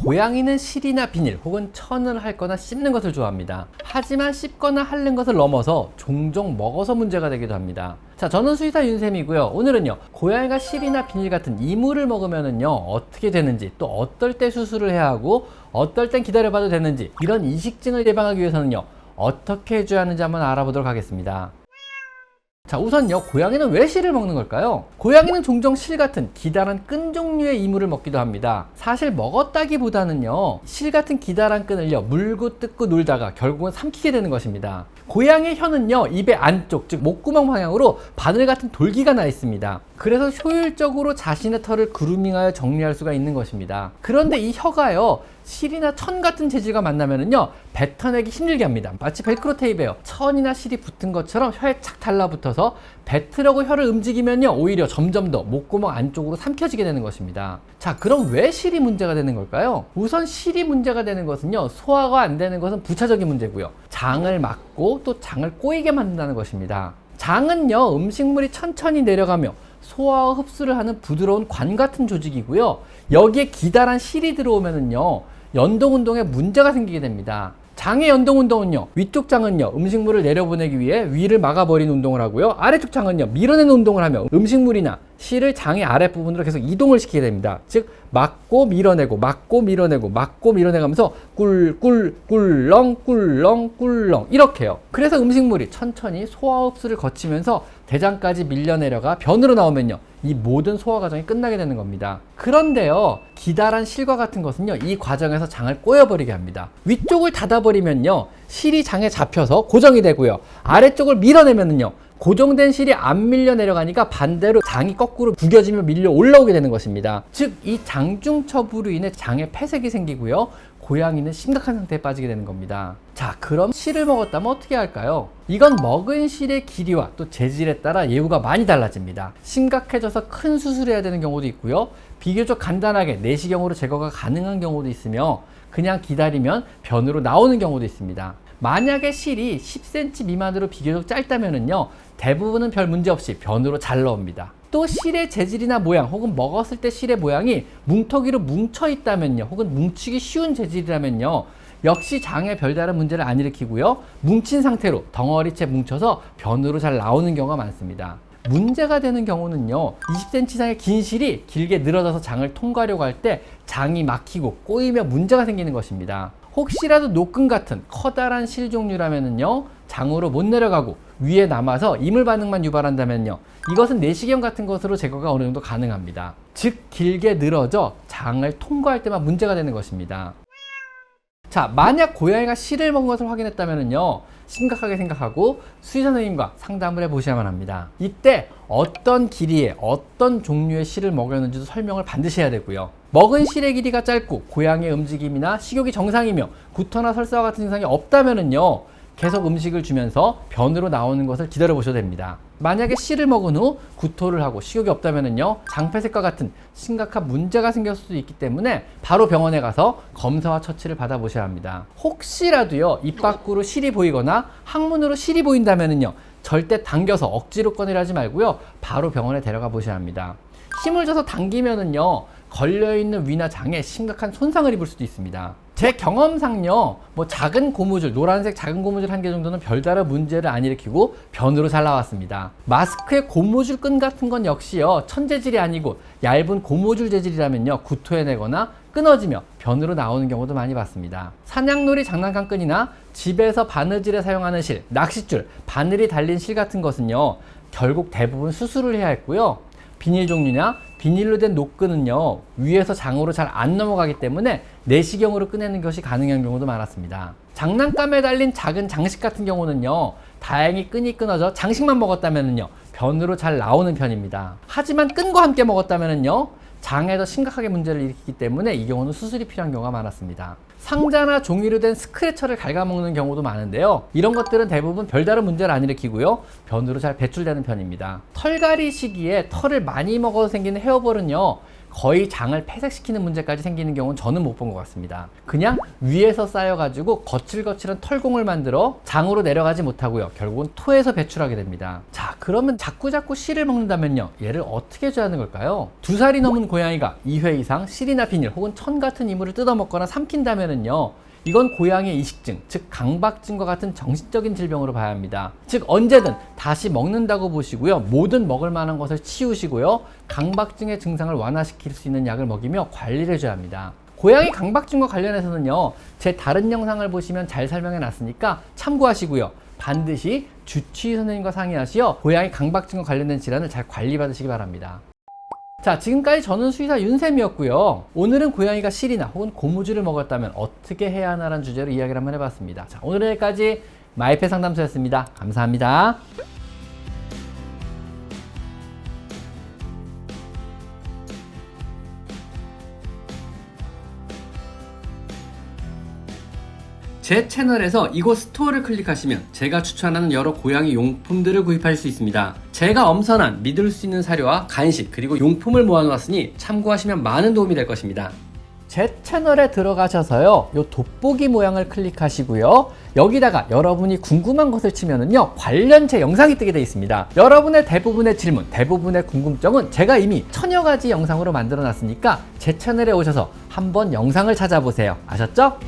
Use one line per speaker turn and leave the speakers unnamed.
고양이는 실이나 비닐 혹은 천을 핥거나 씹는 것을 좋아합니다. 하지만 씹거나 핥는 것을 넘어서 종종 먹어서 문제가 되기도 합니다. 자, 저는 수의사 윤쌤이고요. 오늘은요, 고양이가 실이나 비닐 같은 이물을 먹으면은요, 어떻게 되는지, 또 어떨 때 수술을 해야 하고, 어떨 땐 기다려봐도 되는지, 이런 이식증을 예방하기 위해서는요, 어떻게 해줘야 하는지 한번 알아보도록 하겠습니다. 자, 우선요, 고양이는 왜 실을 먹는 걸까요? 고양이는 종종 실 같은 기다란 끈 종류의 이물을 먹기도 합니다. 사실 먹었다기보다는요, 실 같은 기다란 끈을요, 물고 뜯고 놀다가 결국은 삼키게 되는 것입니다. 고양이의 혀는요, 입의 안쪽, 즉 목구멍 방향으로 바늘 같은 돌기가 나 있습니다. 그래서 효율적으로 자신의 털을 그루밍하여 정리할 수가 있는 것입니다. 그런데 이 혀가요, 실이나 천 같은 재질과 만나면은요, 뱉어내기 힘들게 합니다. 마치 벨크로 테이프에요, 천이나 실이 붙은 것처럼 혀에 착 달라붙어서 뱉으려고 혀를 움직이면요, 오히려 점점 더 목구멍 안쪽으로 삼켜지게 되는 것입니다. 자, 그럼 왜 실이 문제가 되는 걸까요? 우선 실이 문제가 되는 것은요, 소화가 안 되는 것은 부차적인 문제고요, 장을 막고 또 장을 꼬이게 만든다는 것입니다. 장은요, 음식물이 천천히 내려가며 소화와 흡수를 하는 부드러운 관 같은 조직이고요, 여기에 기다란 실이 들어오면은요, 연동운동에 문제가 생기게 됩니다. 장의 연동운동은요, 위쪽 장은요, 음식물을 내려보내기 위해 위를 막아버리는 운동을 하고요, 아래쪽 장은요, 밀어내는 운동을 하며 음식물이나 실을 장의 아랫부분으로 계속 이동을 시키게 됩니다. 즉, 막고 밀어내고 막고 밀어내고 막고 밀어내가면서 꿀꿀 꿀렁 꿀렁 꿀렁 이렇게요. 그래서 음식물이 천천히 소화 흡수를 거치면서 대장까지 밀려내려가 변으로 나오면요, 이 모든 소화 과정이 끝나게 되는 겁니다. 그런데요, 기다란 실과 같은 것은요, 이 과정에서 장을 꼬여버리게 합니다. 위쪽을 닫아버리면요, 실이 장에 잡혀서 고정이 되고요, 아래쪽을 밀어내면은요, 고정된 실이 안 밀려 내려가니까 반대로 장이 거꾸로 구겨지며 밀려 올라오게 되는 것입니다. 즉, 이 장중첩으로 인해 장에 폐색이 생기고요, 고양이는 심각한 상태에 빠지게 되는 겁니다. 자, 그럼 실을 먹었다면 어떻게 할까요? 이건 먹은 실의 길이와 또 재질에 따라 예후가 많이 달라집니다. 심각해져서 큰 수술을 해야 되는 경우도 있고요, 비교적 간단하게 내시경으로 제거가 가능한 경우도 있으며, 그냥 기다리면 변으로 나오는 경우도 있습니다. 만약에 실이 10cm 미만으로 비교적 짧다면은요, 대부분은 별 문제 없이 변으로 잘 나옵니다. 또 실의 재질이나 모양 혹은 먹었을 때 실의 모양이 뭉텅이로 뭉쳐 있다면요, 혹은 뭉치기 쉬운 재질이라면요, 역시 장에 별다른 문제를 안 일으키고요, 뭉친 상태로 덩어리째 뭉쳐서 변으로 잘 나오는 경우가 많습니다. 문제가 되는 경우는요, 20cm 이상의 긴 실이 길게 늘어져서 장을 통과하려고 할 때 장이 막히고 꼬이며 문제가 생기는 것입니다. 혹시라도 노끈 같은 커다란 실 종류라면은요, 장으로 못 내려가고 위에 남아서 이물 반응만 유발한다면요, 이것은 내시경 같은 것으로 제거가 어느 정도 가능합니다. 즉, 길게 늘어져 장을 통과할 때만 문제가 되는 것입니다. 자, 만약 고양이가 실을 먹은 것을 확인했다면요, 심각하게 생각하고 수의사 선생님과 상담을 해보셔야만 합니다. 이때 어떤 길이의 어떤 종류의 실을 먹였는지도 설명을 반드시 해야 되고요, 먹은 실의 길이가 짧고 고양이의 움직임이나 식욕이 정상이며 구토나 설사와 같은 증상이 없다면은요, 계속 음식을 주면서 변으로 나오는 것을 기다려 보셔도 됩니다. 만약에 실을 먹은 후 구토를 하고 식욕이 없다면은요, 장폐색과 같은 심각한 문제가 생길 수도 있기 때문에 바로 병원에 가서 검사와 처치를 받아보셔야 합니다. 혹시라도요, 입 밖으로 실이 보이거나 항문으로 실이 보인다면은요, 절대 당겨서 억지로 꺼내려 하지 말고요, 바로 병원에 데려가 보셔야 합니다. 힘을 줘서 당기면은요, 걸려있는 위나 장에 심각한 손상을 입을 수도 있습니다. 제 경험상요, 작은 고무줄, 노란색 작은 고무줄 한 개 정도는 별다른 문제를 안 일으키고 변으로 잘 나왔습니다. 마스크의 고무줄 끈 같은 건 역시요, 천 재질이 아니고 얇은 고무줄 재질이라면요, 구토해내거나 끊어지며 변으로 나오는 경우도 많이 봤습니다. 사냥놀이 장난감 끈이나 집에서 바느질에 사용하는 실, 낚싯줄, 바늘이 달린 실 같은 것은요, 결국 대부분 수술을 해야 했고요, 비닐 종류나 비닐로 된 노끈은요, 위에서 장으로 잘 안 넘어가기 때문에 내시경으로 꺼내는 것이 가능한 경우도 많았습니다. 장난감에 달린 작은 장식 같은 경우는요, 다행히 끈이 끊어져 장식만 먹었다면은요, 변으로 잘 나오는 편입니다. 하지만 끈과 함께 먹었다면은요, 장에 더 심각하게 문제를 일으키기 때문에 이 경우는 수술이 필요한 경우가 많았습니다. 상자나 종이로 된 스크래처를 갉아먹는 경우도 많은데요, 이런 것들은 대부분 별다른 문제를 안 일으키고요, 변으로 잘 배출되는 편입니다. 털갈이 시기에 털을 많이 먹어서 생기는 헤어볼은요, 거의 장을 폐색시키는 문제까지 생기는 경우는 저는 못 본 것 같습니다. 그냥 위에서 쌓여가지고 거칠거칠한 털공을 만들어 장으로 내려가지 못하고요. 결국은 토에서 배출하게 됩니다. 자, 그러면 자꾸자꾸 씨를 먹는다면요. 얘를 어떻게 줘야 하는 걸까요? 2살이 넘은 고양이가 2회 이상 실이나 비닐 혹은 천 같은 이물을 뜯어먹거나 삼킨다면은요. 이건 고양이의 이식증, 즉 강박증과 같은 정신적인 질병으로 봐야 합니다. 즉 언제든 다시 먹는다고 보시고요. 모든 먹을 만한 것을 치우시고요. 강박증의 증상을 완화시킬 수 있는 약을 먹이며 관리를 해줘야 합니다. 고양이 강박증과 관련해서는요. 제 다른 영상을 보시면 잘 설명해 놨으니까 참고하시고요. 반드시 주치의 선생님과 상의하시어 고양이 강박증과 관련된 질환을 잘 관리받으시기 바랍니다. 자, 지금까지 저는 수의사 윤쌤이었고요. 오늘은 고양이가 실이나 혹은 고무줄을 먹었다면 어떻게 해야 하나라는 주제로 이야기를 한번 해봤습니다. 자, 오늘은 여기까지 마이펫 상담소였습니다. 감사합니다. 제 채널에서 이곳 스토어를 클릭하시면 제가 추천하는 여러 고양이 용품들을 구입할 수 있습니다. 제가 엄선한 믿을 수 있는 사료와 간식 그리고 용품을 모아놓았으니 참고하시면 많은 도움이 될 것입니다. 제 채널에 들어가셔서요, 요 돋보기 모양을 클릭하시고요. 여기다가 여러분이 궁금한 것을 치면은요, 관련 제 영상이 뜨게 되어 있습니다. 여러분의 대부분의 질문, 대부분의 궁금증은 제가 이미 1000여 가지 영상으로 만들어 놨으니까 제 채널에 오셔서 한번 영상을 찾아보세요. 아셨죠?